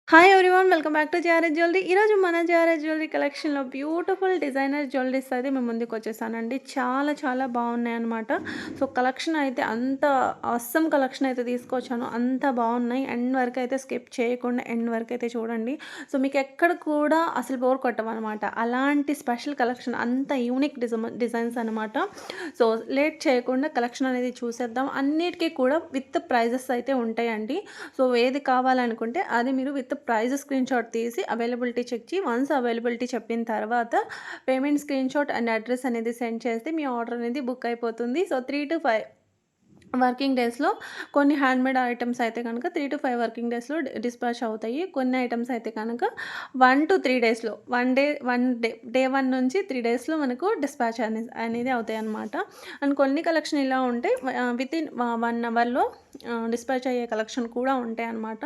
Hi everyone welcome back to JRS jewellery. ఈరోజు మన JRS jewellery కలెక్షన్‌లో బ్యూటిఫుల్ డిజైనర్ జ్యువెలరీస్ అయితే మీ ముందుకొచ్చేసానండి. చాలా చాలా బాగున్నాయన్నమాట. సో, కలెక్షన్ అయితే అంత ఆసమ్ కలెక్షన్ అయితే తీసుకొచ్చాను. అంత బాగున్నాయి. ఎండ్ వరకు అయితే స్కిప్ చేయకుండా ఎండ్ వరకు అయితే చూడండి. సో, మీకు ఎక్కడ కూడా అసలు బోర్ కొట్టవన్నమాట. అలాంటి స్పెషల్ కలెక్షన్ అంత యూనిక్ డిజైన్స్ అనమాట. సో, లేట్ చేయకుండా కలెక్షన్ అనేది చూసేద్దాం. అన్నిటికి కూడా విత్ ప్రైజెస్ అయితే ఉంటాయండి. సో, ఏది కావాలనుకుంటే అది మీరు విత్ ప్రైస్ స్క్రీన్ షాట్ తీసి అవైలబిలిటీ చెక్ చేసి వన్స్ అవైలబిలిటీ చెప్పిన తర్వాత payment screen shot and address అనేది సెండ్ చేస్తే మీ ఆర్డర్ అనేది బుక్ అయిపోతుంది. సో, 3-5 వర్కింగ్ డేస్‌లో కొన్ని హ్యాండ్‌మేడ్ ఐటెమ్స్ అయితే గనక 3-5 వర్కింగ్ డేస్‌లో డిస్పాచ్ అవుతాయి. కొన్ని ఐటెమ్స్ అయితే కనుక 1-3 డేస్‌లో 1 డే 1 నుంచి 3 డేస్‌లో మనకు డిస్పాచ్ అనేది అవుతాయన్నమాట. అండ్ కొన్ని కలెక్షన్ ఇలా ఉంటాయి. వితిన్ 1 అవర్‌లో డిస్పాచ్ అయ్యే కలెక్షన్ కూడా ఉంటాయన్నమాట.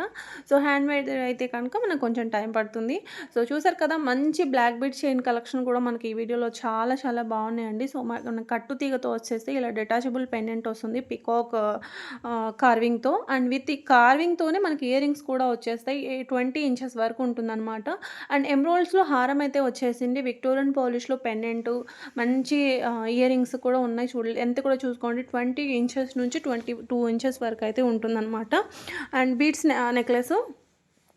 సో, హ్యాండ్‌మేడ్ అయితే కనుక మనకు కొంచెం టైం పడుతుంది. సో, చూసారు కదా! మంచి బ్లాక్ బీడ్ చైన్ కలెక్షన్ కూడా మనకి ఈ వీడియోలో చాలా చాలా బాగున్నాయండి. సో, మన కట్టు తీగతో వచ్చేసి ఇలా డిటాచబుల్ పెండెంట్ వస్తుంది. పికాక్ కార్వింగ్‌తో అండ్ విత్ ఈ కార్వింగ్‌తోనే మనకి ఇయర్ రింగ్స్ కూడా వచ్చేస్తాయి. 20 ఇంచెస్ వరకు ఉంటుందన్నమాట. అండ్ ఎమరాల్డ్స్‌లో హారం అయితే వచ్చేసింది. విక్టోరియన్ పాలిష్‌లో పెండెంటు మంచి ఇయర్ రింగ్స్ కూడా ఉన్నాయి. లెంత్ కూడా చూసుకోండి 20 ఇంచెస్ నుంచి 22 ఇంచెస్ వరకు అయితే ఉంటుందన్నమాట. And beads necklace.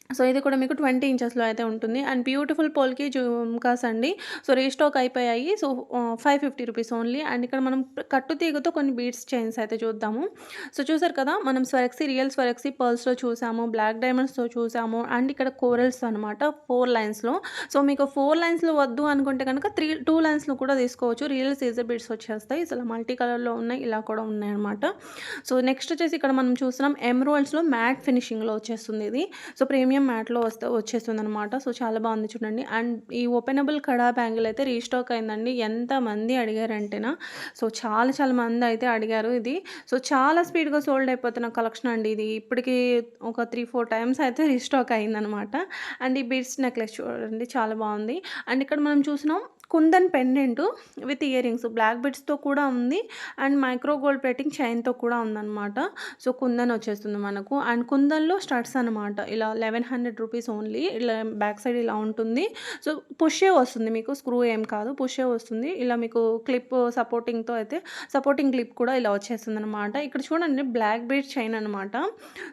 సో, ఇది కూడా మీకు 20 ఇంచెస్‌లో అయితే ఉంటుంది. అండ్ బ్యూటిఫుల్ పోల్‌కి జుమ్కాస్ అండి. సో, రీస్టాక్ అయిపోయాయి. So, 550 rupees only. అండ్ ఇక్కడ మనం కట్టు తీగతో కొన్ని బీడ్స్ చైన్స్ అయితే చూద్దాము. సో, చూసారు కదా! మనం స్వరక్సీ, రియల్ స్వరక్సీ పర్ల్స్‌లో చూసాము. బ్లాక్ డైమండ్స్‌తో చూసాము. అండ్ ఇక్కడ కోరల్స్ అనమాట 4 లైన్స్‌లో. సో, మీకు 4 లైన్స్‌లో వద్దు అనుకుంటే కనుక 2 లైన్స్‌లో కూడా తీసుకోవచ్చు. రియల్ సీజర్ బీడ్స్ వచ్చేస్తాయి. అసలు మల్టీ కలర్‌లో ఉన్నాయి. ఇలా కూడా ఉన్నాయన్నమాట. సో, నెక్స్ట్ వచ్చేసి ఇక్కడ మనం చూస్తున్నాం ఎమరాల్డ్స్‌లో మ్యాట్ ఫినిషింగ్‌లో వచ్చేస్తుంది ఇది. సో, ప్రీమియం మ్యాట్‌లో వచ్చేస్తుందనమాట. సో, చాలా బాగుంది చూడండి. అండ్ ఈ ఓపెనబుల్ కడా బ్యాంగిల్ అయితే రీస్టాక్ అయిందండి. ఎంతమంది అడిగారంటేనా, సో, చాలా చాలా మంది అయితే అడిగారు ఇది. సో, చాలా స్పీడ్‌గా సోల్డ్ అయిపోతున్న కలెక్షన్ అండి ఇది. ఇప్పటికి ఒక 3-4 టైమ్స్ అయితే రీస్టాక్ అయిందనమాట. అండ్ ఈ బీడ్స్ నెక్లెస్ చూడండి చాలా బాగుంది. అండ్ ఇక్కడ మనం చూసినాం kundan pendant with ear rings black బీడ్స్‌తో కూడా ఉంది. అండ్ మైక్రో గోల్డ్ ప్లేటింగ్ చైన్‌తో కూడా ఉందనమాట. సో, కుందన్ వచ్చేస్తుంది మనకు. అండ్ కుందన్‌లో స్టడ్స్ అనమాట. ఇలా 1100 రూపీస్ ఓన్లీ. ఇలా బ్యాక్ సైడ్ ఇలా ఉంటుంది. సో, పుషే వస్తుంది మీకు. స్క్రూ ఏం కాదు. పుషే వస్తుంది. ఇలా మీకు క్లిప్ సపోర్టింగ్‌తో అయితే సపోర్టింగ్ క్లిప్ కూడా ఇలా వచ్చేస్తుందనమాట. ఇక్కడ చూడండి బ్లాక్ బీడ్ చైన్ అనమాట.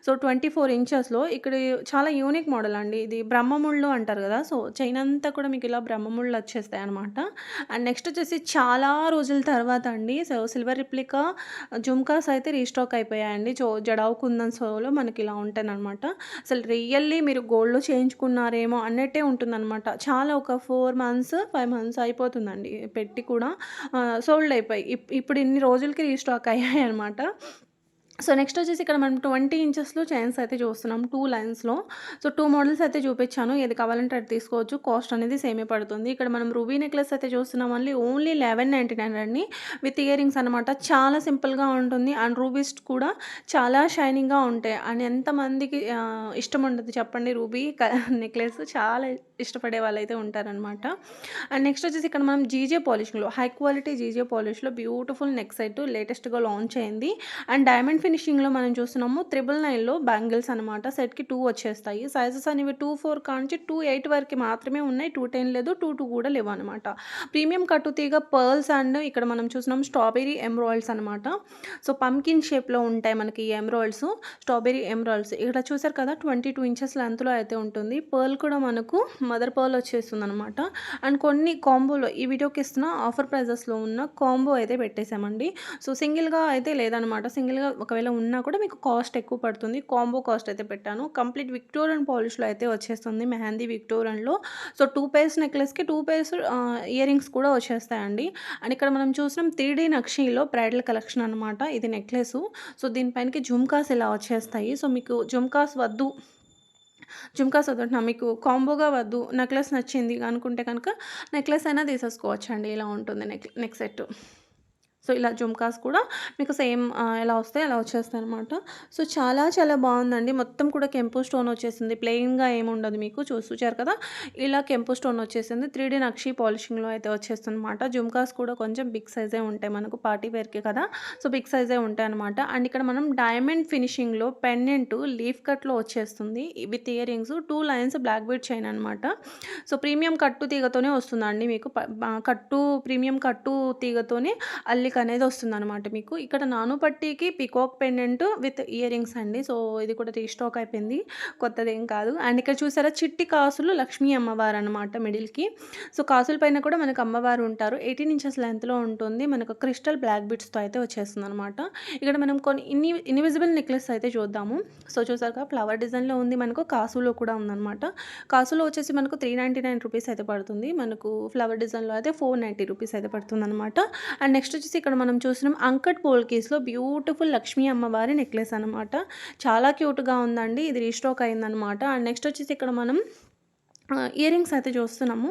సో, 24 ఇంచెస్‌లో ఇక్కడ చాలా యూనిక్ మోడల్ అండి. ఇది బ్రహ్మముళ్ళు అంటారు కదా! సో, చైన్ అంతా కూడా మీకు ఇలా బ్రహ్మముళ్ళు వచ్చేస్తాయన్నమాట. అండ్ నెక్స్ట్ వచ్చేసి చాలా రోజుల తర్వాత అండి. సో, సిల్వర్ రిప్లికా జుమ్కాస్ అయితే రీస్టాక్ అయిపోయాయండి. జడావు కుందన్ సోలో మనకి ఇలా ఉంటాయనమాట. అసలు రియల్లీ మీరు గోల్డ్‌లో చేయించుకున్నారేమో అన్నట్టే ఉంటుందనమాట. చాలా ఒక 4 మంత్స్, 5 మంత్స్ అయిపోతుందండి పెట్టి కూడా సోల్డ్ అయిపోయి. ఇప్పుడు ఇన్ని రోజులకి రీస్టాక్ అయ్యాయన్నమాట. సో, నెక్స్ట్ వచ్చేసి ఇక్కడ మనం 20 ఇంచెస్‌లో చైన్స్ అయితే చూస్తున్నాం 2 లైన్స్‌లో. సో, 2 మోడల్స్ అయితే చూపించాను. ఏది కావాలంటే అది తీసుకోవచ్చు. కాస్ట్ అనేది సేమే పడుతుంది. ఇక్కడ మనం రూబీ నెక్లెస్ అయితే చూస్తున్నాం అండి. ఓన్లీ 1199 అండి. విత్ ఇయర్ రింగ్స్ అనమాట. చాలా సింపుల్‌గా ఉంటుంది. అండ్ రూబీస్ కూడా చాలా షైనింగ్‌గా ఉంటాయి. అండ్ ఎంతమందికి ఇష్టం ఉండదు చెప్పండి రూబీ నెక్లెస్ చాలా ఇష్టపడే వాళ్ళైతే ఉంటారనమాట. అండ్ నెక్స్ట్ వచ్చేసి ఇక్కడ మనం జీజే పాలిష్‌లో హై క్వాలిటీ జీజే పాలిష్‌లో బ్యూటిఫుల్ నెక్ సెట్ లేటెస్ట్‌గా లాంచ్ అయింది. అండ్ డైమండ్ ఫినిషింగ్‌లో మనం చూస్తున్నాము 999లో బ్యాంగిల్స్ అనమాట. సెట్‌కి 2 వచ్చేస్తాయి. సైజెస్ అనేవి 24 కాంచి 28 వరకు మాత్రమే ఉన్నాయి. 210 లేదు. 22 కూడా లేవనమాట. ప్రీమియం కట్టు తీగ పర్ల్స్ అండ్ ఇక్కడ మనం చూస్తున్నాం స్ట్రాబెర్రీ ఎమరాల్డ్స్ అనమాట. సో, పంకిన్ షేప్‌లో ఉంటాయి మనకి ఈ ఎమరాల్డ్స్. Strawberry emeralds. ఇక్కడ చూసారు కదా! 22 ఇంచెస్ లెంగ్త్‌లో అయితే ఉంటుంది. పర్ల్ కూడా మనకు మదర్ పర్ల్ వచ్చేస్తుందనమాట. అండ్ కొన్ని కాంబోలో ఈ వీడియోకి ఇస్తున్న ఆఫర్ ప్రైజెస్‌లో ఉన్న కాంబో అయితే పెట్టేసామండి. సో, సింగిల్‌గా అయితే లేదనమాట. సింగిల్‌గా ఒకవేళ ఉన్నా కూడా మీకు కాస్ట్ ఎక్కువ పడుతుంది. కాంబో కాస్ట్ అయితే పెట్టాను. కంప్లీట్ విక్టోరియన్ పాలిష్‌లో అయితే వచ్చేస్తుంది. మెహందీ విక్టోరియన్‌లో. సో, 2 పేర్స్ నెక్లెస్‌కి 2 పేర్స్ ఇయర్ రింగ్స్ కూడా వచ్చేస్తాయండి. అండ్ ఇక్కడ మనం చూసినాం 3D నక్షీలో బ్రైడల్ కలెక్షన్ అనమాట. ఇది నెక్లెసు. సో, దీనిపైనకి జుమ్కాస్ ఇలా వచ్చేస్తాయి. సో, మీకు జుమ్కాస్ వద్దంటున్నా మీకు కాంబోగా వద్దు నెక్లెస్ నచ్చింది అనుకుంటే కనుక నెక్లెస్ అయినా తీసేసుకోవచ్చండి. ఇలా ఉంటుంది నెక్ నెక్ సెట్. సో, ఇలా జుమ్కాస్ కూడా మీకు సేమ్ ఎలా వస్తాయో అలా వచ్చేస్తాయనమాట. సో, చాలా చాలా బావుందండి. మొత్తం కూడా కెంపు స్టోన్ వచ్చేసింది. ప్లెయిన్‌గా ఏముండదు మీకు. చూసారు కదా! ఇలా కెంపు స్టోన్ వచ్చేసింది. 3 నక్షి పాలిషింగ్‌లో అయితే వచ్చేస్తుందనమాట. జుమ్కాస్ కూడా కొంచెం బిగ్ సైజే ఉంటాయి మనకు పార్టీ వేర్‌కి కదా! సో, బిగ్ సైజే ఉంటాయనమాట. అండ్ ఇక్కడ మనం డైమండ్ ఫినిషింగ్‌లో పెండెంట్ లీఫ్ కట్‌లో వచ్చేస్తుంది. With year rings 2 lines black bead chain అనమాట. సో, ప్రీమియం కట్టు తీగతోనే వస్తుందండి మీకు. ప్రీమియం కట్టు తీగతోనే అల్లికనేది వస్తుందనమాట మీకు. ఇక్కడ నాను పట్టీకి peacock pendant with ear rings అండి. సో, ఇది కూడా రీస్టాక్ అయిపోయింది. కొత్తదేం కాదు. అండ్ ఇక్కడ చూసారా చిట్టి కాసులు లక్ష్మీ అమ్మవారనమాట మిడిల్‌కి. సో, కాసుల పైన కూడా మనకు అమ్మవారు ఉంటారు. 18 ఇంచెస్ లెంగ్త్‌లో ఉంటుంది. మనకు క్రిస్టల్ బ్లాక్ బీడ్స్‌తో అయితే వచ్చేస్తుందనమాట. ఇక్కడ మనం కొన్ని ఇన్విజిబుల్ నెక్లెస్ అయితే చూద్దాము. సో, చూసారుగా ఫ్లవర్ డిజైన్‌లో ఉంది. మనకు కాసులో కూడా ఉందనమాట. కాసులో వచ్చేసి మనకు 399 రూపీస్ అయితే పడుతుంది. మనకు ఫ్లవర్ డిజైన్‌లో అయితే 490 రూపీస్ అయితే పడుతుందనమాట. అండ్ నెక్స్ట్ వచ్చేసి ఇక్కడ మనం చూస్తున్నాం అంకట్ పోల్కీస్‌లో బ్యూటిఫుల్ లక్ష్మీ అమ్మవారి నెక్లెస్ అనమాట. చాలా క్యూట్‌గా ఉందండి. ఇది రీస్టాక్ అయిందనమాట. అండ్ నెక్స్ట్ వచ్చేసి ఇక్కడ మనం ఇయర్ రింగ్స్ అయితే చూస్తున్నాము.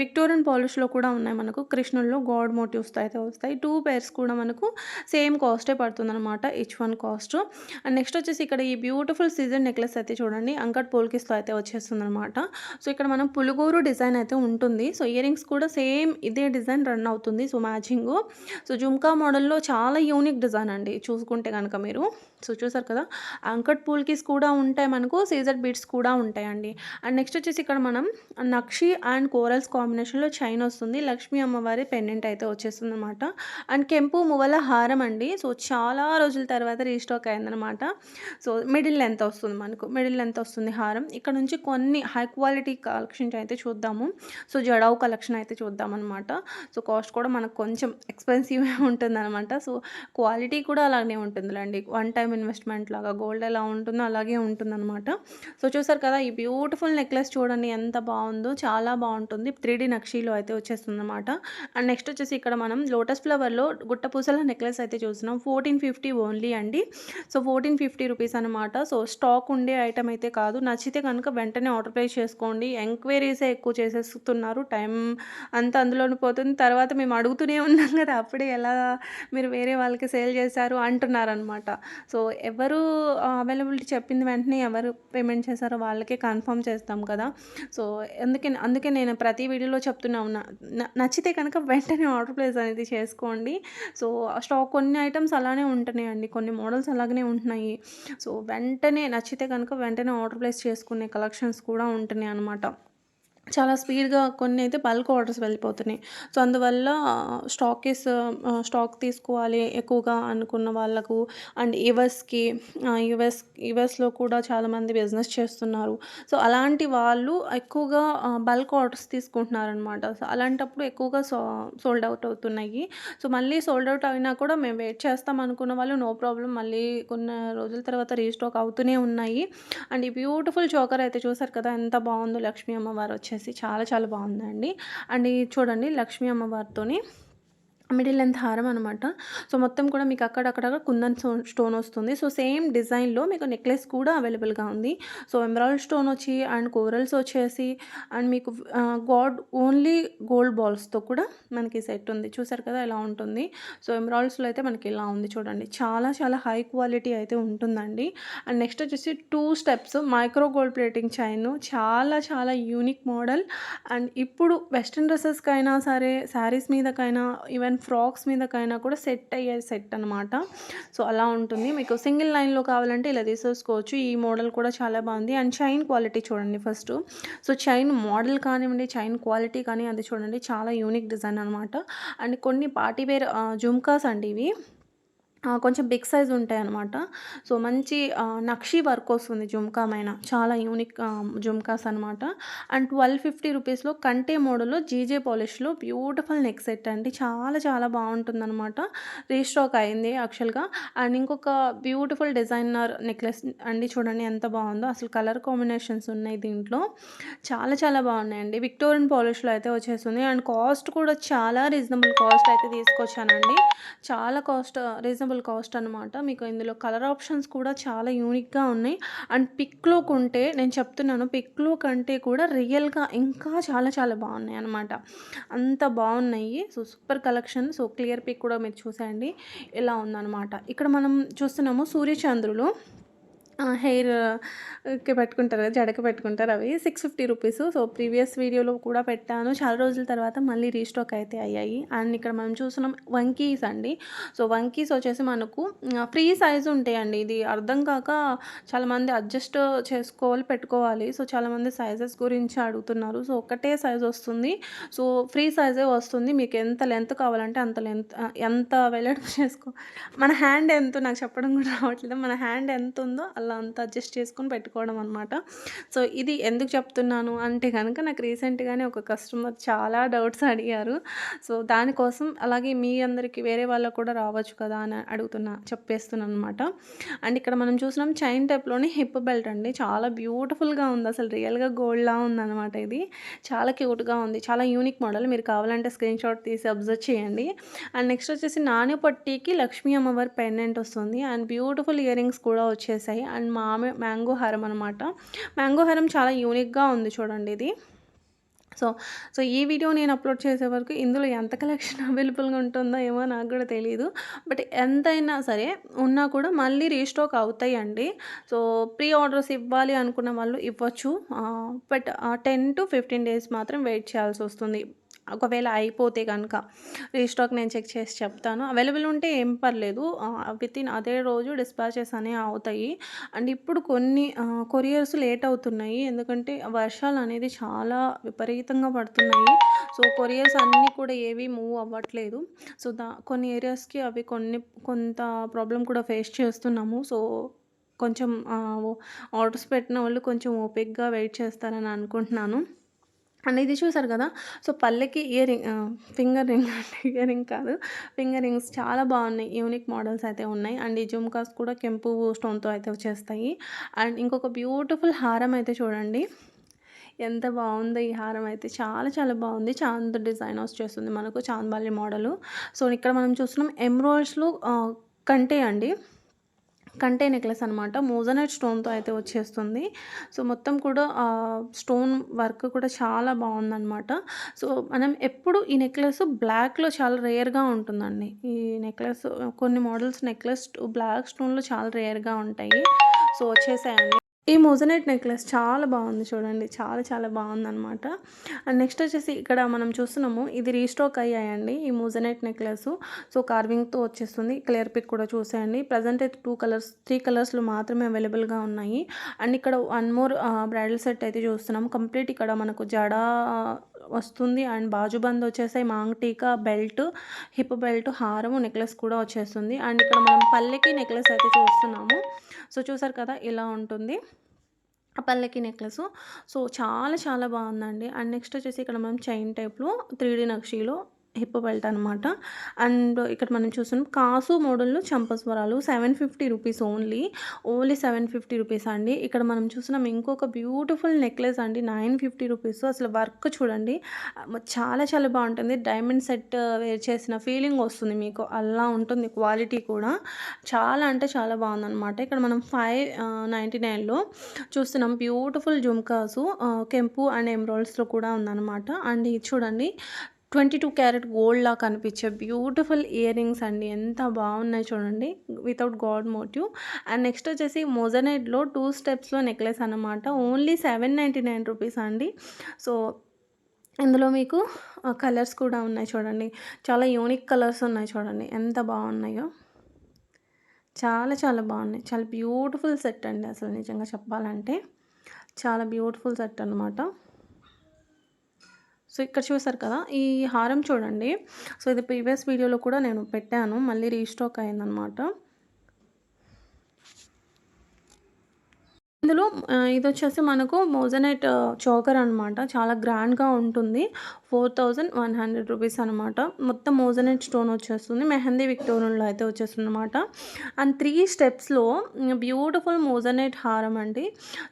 విక్టోరియన్ పాలిష్‌లో కూడా ఉన్నాయి మనకు. కృష్ణుడిలో గాడ్ మోటివ్స్‌తో అయితే వస్తాయి. 2 పెయిర్స్ కూడా మనకు సేమ్ కాస్టే పడుతుందనమాట. Each one cost. And next వచ్చేసి ఇక్కడ ఈ బ్యూటిఫుల్ సీజన్ నెక్లెస్ అయితే చూడండి. అంకట్ పోల్కీస్‌తో అయితే వచ్చేస్తుందనమాట. సో, ఇక్కడ మనం పులుగూరు డిజైన్ అయితే ఉంటుంది. సో, ఇయర్ రింగ్స్ కూడా సేమ్ ఇదే డిజైన్ రన్ అవుతుంది. So, matching. సో, జుమ్కా మోడల్‌లో చాలా యూనిక్ డిజైన్ అండి చూసుకుంటే గనక మీరు. సో, చూసారు కదా! అంకట్ పోల్కీస్ కూడా ఉంటాయి మనకు. సీజర్ బీడ్స్ కూడా ఉంటాయండి. అండ్ నెక్స్ట్ వచ్చేసి ఇక్కడ మనం నక్షి అండ్ కోరల్స్ కాంబినేషన్‌లో చైన్ వస్తుంది. లక్ష్మీ అమ్మవారి పెండెంట్ అయితే వచ్చేస్తుందనమాట. అండ్ కెంపు మువ్వల హారం అండి. సో, చాలా రోజుల తర్వాత రీస్టాక్ అయిందనమాట. సో, మిడిల్ లెంత్ వస్తుంది మనకు. మిడిల్ లెంత్ వస్తుంది హారం. ఇక్కడ నుంచి కొన్ని హై క్వాలిటీ కలెక్షన్స్ అయితే చూద్దాము. సో, జడావు కలెక్షన్ అయితే చూద్దామనమాట. సో, కాస్ట్ కూడా మనకు కొంచెం ఎక్స్‌పెన్సివే ఉంటుందనమాట. సో, క్వాలిటీ కూడా అలానే ఉంటుందిలెండి. వన్ టైమ్ ఇన్వెస్ట్‌మెంట్ లాగా గోల్డ్ ఎలా ఉంటుందో అలాగే ఉంటుందనమాట. సో, చూసారు కదా! ఈ బ్యూటిఫుల్ నెక్లెస్ చూడండి ఎంత బావుందో. చాలా బావుంటుంది. 3 నక్షీలో అయితే వచ్చేస్తుందనమాట. అండ్ నెక్స్ట్ వచ్చేసి ఇక్కడ మనం లోటస్ ఫ్లవర్‌లో గుట్ట పూసల నెక్లెస్ అయితే చూస్తున్నాం. 1450 ఓన్లీ అండి. సో, 1450 రూపీస్ అనమాట. సో, స్టాక్ ఉండే ఐటెమ్ అయితే కాదు. నచ్చితే కనుక వెంటనే ఆర్డర్ ప్లేస్ చేసుకోండి. ఎంక్వైరీసే ఎక్కువ చేసేస్తున్నారు. టైం అంతా అందులోనే పోతుంది. తర్వాత మేము అడుగుతూనే ఉన్నాం కదా! అప్పుడే ఎలా మీరు వేరే వాళ్ళకి సేల్ చేశారు అంటున్నారనమాట. సో, ఎవరు అవైలబిలిటీ చెప్పింది వెంటనే ఎవరు పేమెంట్ చేశారో వాళ్ళకే కన్ఫర్మ్ చేస్తాం కదా! సో, అందుకే నేను ప్రతి వీడియోలో చెప్తూనే ఉన్నా. నచ్చితే కనుక వెంటనే ఆర్డర్ ప్లేస్ అనేది చేసుకోండి. సో, స్టాక్ కొన్ని ఐటెమ్స్ అలానే ఉంటున్నాయండి. కొన్ని మోడల్స్ అలాగనే ఉంటున్నాయి. సో, వెంటనే నచ్చితే కనుక వెంటనే ఆర్డర్ ప్లేస్ చేసుకునే కలెక్షన్స్ కూడా ఉంటున్నాయి అనమాట. చాలా స్పీడ్‌గా కొన్నైతే బల్క్ ఆర్డర్స్ వెళ్ళిపోతున్నాయి. సో, అందువల్ల స్టాక్ తీసుకోవాలి ఎక్కువగా అనుకున్న వాళ్ళకు అండ్ యూఎస్‌లో కూడా చాలామంది బిజినెస్ చేస్తున్నారు. సో, అలాంటి వాళ్ళు ఎక్కువగా బల్క్ ఆర్డర్స్ తీసుకుంటున్నారనమాట. సో, అలాంటప్పుడు ఎక్కువగా సోల్డ్ అవుట్ అవుతున్నాయి. సో, మళ్ళీ సోల్డ్ అవుట్ అయినా కూడా మేము వెయిట్ చేస్తాం అనుకున్న వాళ్ళు నో ప్రాబ్లమ్ మళ్ళీ కొన్ని రోజుల తర్వాత రీస్టాక్ అవుతూనే ఉన్నాయి. అండ్ ఈ బ్యూటిఫుల్ చోకర్ అయితే చూసారు కదా! ఎంత బావుందో లక్ష్మీ అమ్మవారు వచ్చేసి చాలా చాలా బావుందండి. అండ్ ఇది చూడండి లక్ష్మీ అమ్మవారితోని మిడిల్ లెంత్ హారం అనమాట. సో, మొత్తం కూడా మీకు అక్కడక్కడ కుందన్ స్టోన్ వస్తుంది. సో, సేమ్ డిజైన్‌లో మీకు నెక్లెస్ కూడా అవైలబుల్‌గా ఉంది. సో, ఎమరాల్డ్ స్టోన్ వచ్చి అండ్ కోరల్స్ వచ్చేసి అండ్ మీకు ఓన్లీ గోల్డ్ బాల్స్‌తో కూడా మనకి సెట్ ఉంది. చూసారు కదా! ఎలా ఉంటుంది. సో, ఎమరాల్డ్స్‌లో అయితే మనకి ఇలా ఉంది చూడండి. చాలా చాలా హై క్వాలిటీ అయితే ఉంటుందండి. అండ్ నెక్స్ట్ వచ్చేసి 2 steps micro gold plating chain చాలా చాలా యూనిక్ మోడల్. అండ్ ఇప్పుడు వెస్టర్న్ డ్రెసెస్‌కైనా సరే, శారీస్ మీదకైనా ఈవెన్ ఫ్రాక్స్ మీదకైనా కూడా సెట్ అయ్యే సెట్ అనమాట. సో, అలా ఉంటుంది. మీకు సింగిల్ లైన్‌లో కావాలంటే ఇలా తీసేసుకోవచ్చు. ఈ మోడల్ కూడా చాలా బాగుంది. అండ్ చైన్ క్వాలిటీ చూడండి ఫస్టు. సో, చైన్ మోడల్ కానివ్వండి, చైన్ క్వాలిటీ కానీ అది చూడండి చాలా యూనిక్ డిజైన్ అనమాట. అండ్ కొన్ని పార్టీ వేర్ జుమ్కాస్ అండి ఇవి. కొంచెం బిగ్ సైజ్ ఉంటాయన్నమాట. సో, మంచి నక్షి వర్క్ వస్తుంది జుమ్కా పైన. చాలా యూనిక్ జుమ్కాస్ అనమాట. అండ్ 1250 రూపీస్‌లో కంటే మోడల్‌లో జీజే పాలిష్‌లో బ్యూటిఫుల్ నెక్ సెట్ అండి. చాలా చాలా బావుంటుందనమాట. రీస్టాక్ అయింది యాక్చువల్‌గా. అండ్ ఇంకొక బ్యూటిఫుల్ డిజైనర్ నెక్లెస్ అండి చూడండి ఎంత బావుందో. అసలు కలర్ కాంబినేషన్స్ ఉన్నాయి దీంట్లో. చాలా చాలా బాగున్నాయండి. విక్టోరియన్ పాలిష్‌లో అయితే వచ్చేస్తుంది. అండ్ కాస్ట్ కూడా చాలా రీజనబుల్ కాస్ట్ అయితే తీసుకొచ్చానండి. చాలా కాస్ట్ రీజనబుల్ రీజనబుల్ కాస్ట్ అనమాట. మీకు ఇందులో కలర్ ఆప్షన్స్ కూడా చాలా యూనిక్‌గా ఉన్నాయి. అండ్ పిక్‌లో కొంటే నేను చెప్తున్నాను, పిక్‌లో కంటే కూడా రియల్‌గా ఇంకా చాలా చాలా బాగున్నాయన్నమాట. అంత బాగున్నాయి. So, super collection. So, clear pick కూడా మీరు చూసేయండి. ఇలా ఉందనమాట. ఇక్కడ మనం చూస్తున్నాము సూర్యచంద్రులు. హెయిర్‌కి పెట్టుకుంటారు కదా! జడకి పెట్టుకుంటారు అవి. 650 రూపీస్. సో, ప్రీవియస్ వీడియోలో కూడా పెట్టాను. చాలా రోజుల తర్వాత మళ్ళీ రీస్టాక్ అయితే అయ్యాయి. అండ్ ఇక్కడ మనం చూస్తున్నాం వంకీస్ అండి. సో, వంకీస్ వచ్చేసి మనకు ఫ్రీ సైజ్ ఉంటాయండి. ఇది అర్థం కాక చాలామంది అడ్జస్ట్ చేసుకోవాలి, పెట్టుకోవాలి. సో, చాలామంది సైజెస్ గురించి అడుగుతున్నారు. సో, ఒకటే సైజ్ వస్తుంది. సో, ఫ్రీ సైజే వస్తుంది. మీకు ఎంత లెంత్ కావాలంటే అంత లెంత్ ఎంత వెడల్పు మన హ్యాండ్ ఎంతో నాకు చెప్పడం కూడా రావట్లేదు. మన హ్యాండ్ ఎంతుందో అలా అంతా అడ్జస్ట్ చేసుకొని పెట్టుకోవడం అనమాట. సో, ఇది ఎందుకు చెప్తున్నాను అంటే గనక నాకు రీసెంట్‌గానే ఒక కస్టమర్ చాలా డౌట్స్ అడిగారు. సో, దానికోసం అలాగే మీ అందరికి వేరే వాళ్ళకి కూడా రావచ్చు కదా అని చెప్పేస్తున్నాను అనమాట. అండ్ ఇక్కడ మనం చూసినాం చైన్ టైప్‌లోనే హిప్ బెల్ట్ అండి. చాలా బ్యూటిఫుల్‌గా ఉంది. అసలు రియల్‌గా గోల్డ్‌లా ఉందనమాట ఇది. చాలా క్యూట్‌గా ఉంది. చాలా యూనిక్ మోడల్. మీరు కావాలంటే స్క్రీన్‌షాట్ తీసి అబ్జర్వ్ చేయండి. అండ్ నెక్స్ట్ వచ్చేసి నాణ్య పట్టీకి లక్ష్మీ అమ్మవారి పెండెంట్ వస్తుంది. అండ్ బ్యూటిఫుల్ ఇయర్ రింగ్స్ కూడా వచ్చేసాయి. అండ్ మ్యాంగో హారం అనమాట. మ్యాంగో హారం చాలా యూనిక్‌గా ఉంది చూడండి ఇది. సో సో ఈ వీడియో నేను అప్లోడ్ చేసే వరకు ఇందులో ఎంత కలెక్షన్ అవైలబుల్గా ఉంటుందో ఏమో నాకు కూడా తెలీదు. బట్ ఎంతైనా సరే ఉన్నా కూడా మళ్ళీ రీస్టాక్ అవుతాయండి. సో ప్రీ ఆర్డర్స్ ఇవ్వాలి అనుకున్న వాళ్ళు ఇవ్వచ్చు. బట్ 10 to 15 డేస్ మాత్రం వెయిట్ చేయాల్సి వస్తుంది. ఒకవేళ అయిపోతే కనుక రీస్టాక్ నేను చెక్ చేసి చెప్తాను. అవైలబుల్ ఉంటే ఏం పర్లేదు. వితిన్ అదే రోజు డిస్పాచెస్ అనేవి అవుతాయి. అండ్ ఇప్పుడు కొన్ని కొరియర్స్ లేట్ అవుతున్నాయి. ఎందుకంటే వర్షాలు అనేది చాలా విపరీతంగా పడుతున్నాయి. సో కొరియర్స్ అన్నీ కూడా ఏవి మూవ్ అవ్వట్లేదు. సో కొన్ని ఏరియాస్కి అవి కొంత ప్రాబ్లం కూడా ఫేస్ చేస్తున్నాము. సో కొంచెం ఆర్డర్స్ పెట్టిన వాళ్ళు కొంచెం ఓపికగా వెయిట్ చేస్తారని అనుకుంటున్నాను. అండ్ ఇది చూసారు కదా! సో, పల్లెకి ఫింగర్ రింగ్ అంటే ఇయర్ రింగ్ కాదు. ఫింగర్ రింగ్స్ చాలా బాగున్నాయి. యూనిక్ మోడల్స్ అయితే ఉన్నాయి. అండ్ ఈ జుమ్కాస్ కూడా కెంపు స్టోన్‌తో అయితే వచ్చేస్తాయి. అండ్ ఇంకొక బ్యూటిఫుల్ హారం అయితే చూడండి. ఎంత బాగుందో ఈ హారం అయితే. చాలా చాలా బాగుంది. చాంద్ డిజైన్ వచ్చేస్తుంది మనకు. చాంద్బాలి మోడలు. సో, ఇక్కడ మనం చూస్తున్నాం ఎమరాల్డ్స్‌లో కంటే అండి. కంటే నెక్లెస్ అనమాట. మోజనైట్ స్టోన్‌తో అయితే వచ్చేస్తుంది. సో, మొత్తం కూడా స్టోన్ వర్క్ కూడా చాలా బాగుందనమాట. సో, మనం ఎప్పుడు ఈ నెక్లెస్ బ్లాక్‌లో చాలా రేర్‌గా ఉంటుందండి. ఈ నెక్లెస్ కొన్ని మోడల్స్ నెక్లెస్ బ్లాక్ స్టోన్‌లో చాలా రేర్‌గా ఉంటాయి. సో, వచ్చేసాయండి. ఈ మోజనైట్ నెక్లెస్ చాలా బాగుంది చూడండి. చాలా చాలా బాగుందనమాట. అండ్ నెక్స్ట్ వచ్చేసి ఇక్కడ మనం చూస్తున్నాము. ఇది రీస్టాక్ అయ్యాయండి ఈ మోజనైట్ నెక్లెస్. సో కార్వింగ్తో వచ్చేస్తుంది. క్లియర్ పిక్ కూడా చూసేయండి. ప్రజెంట్ అయితే 3 కలర్స్లో మాత్రమే అవైలబుల్గా ఉన్నాయి. అండ్ ఇక్కడ వన్ మోర్ బ్రైడల్ సెట్ అయితే చూస్తున్నాము. కంప్లీట్ ఇక్కడ మనకు జడ వస్తుంది. అండ్ బాజుబంద్ వచ్చేసాయి. మాంగ్ టీకా, బెల్ట్, హిప్ బెల్ట్, హారము, నెక్లెస్ కూడా వచ్చేస్తుంది. అండ్ ఇక్కడ మనం పల్లెకి నెక్లెస్ అయితే చూస్తున్నాము. సో చూసారు కదా ఇలా ఉంటుంది పల్లకి నెక్లెస్. సో చాలా చాలా బాగుందండి. అండ్ నెక్స్ట్ వచ్చేసి ఇక్కడ మనం చైన్ టైప్లో 3D నక్షీలో హిప్ బెల్ట్ అనమాట. అండ్ ఇక్కడ మనం చూస్తున్నాం కాసు మోడల్లో చంపస్వరాలు 750 రూపీస్ ఓన్లీ 750 రూపీస్ అండి. ఇక్కడ మనం చూస్తున్నాం ఇంకొక బ్యూటిఫుల్ నెక్లెస్ అండి 950 రూపీస్. అసలు వర్క్ చూడండి చాలా చాలా బాగుంటుంది. డైమండ్ సెట్ వేర్ చేసిన ఫీలింగ్ వస్తుంది మీకు. అలా ఉంటుంది క్వాలిటీ కూడా. చాలా అంటే చాలా బాగుందనమాట. ఇక్కడ మనం 599లో చూస్తున్నాం బ్యూటిఫుల్ జుమ్కాసు కెంపు అండ్ ఎమరాల్డ్స్లో కూడా ఉందన్నమాట. అండ్ ఇది చూడండి 22 క్యారెట్ గోల్డ్‌లా కనిపించే బ్యూటిఫుల్ ఇయర్ రింగ్స్ అండి. ఎంత బాగున్నాయి చూడండి. Without god motive. And next వచ్చేసి మోజనైట్‌లో 2 స్టెప్స్‌లో నెక్లెస్ అనమాట. ఓన్లీ 799 రూపీస్ అండి. సో ఇందులో మీకు కలర్స్ కూడా ఉన్నాయి చూడండి. చాలా యూనిక్ కలర్స్ ఉన్నాయి చూడండి. ఎంత బాగున్నాయో. చాలా చాలా బాగున్నాయి. చాలా బ్యూటిఫుల్ సెట్ అండి అసలు నిజంగా చెప్పాలంటే. చాలా బ్యూటిఫుల్ సెట్ అనమాట. సో ఇక్కడ చూసారు కదా! ఈ హారం చూడండి. సో ఇది ప్రీవియస్ వీడియోలో కూడా నేను పెట్టాను. మళ్ళీ రీస్టాక్ అయిందనమాట. ఇందులో ఇదొచ్చేసి మనకు మోజనైట్ చోకర్ అనమాట. చాలా గ్రాండ్‌గా ఉంటుంది. 4100 రూపీస్ అనమాట. మొత్తం మోజనైట్ స్టోన్ వచ్చేస్తుంది. మెహందీ విక్టోరియన్‌లో అయితే వచ్చేస్తుందనమాట. అండ్ 3 స్టెప్స్‌లో బ్యూటిఫుల్ మోజనైట్ హారం అండి.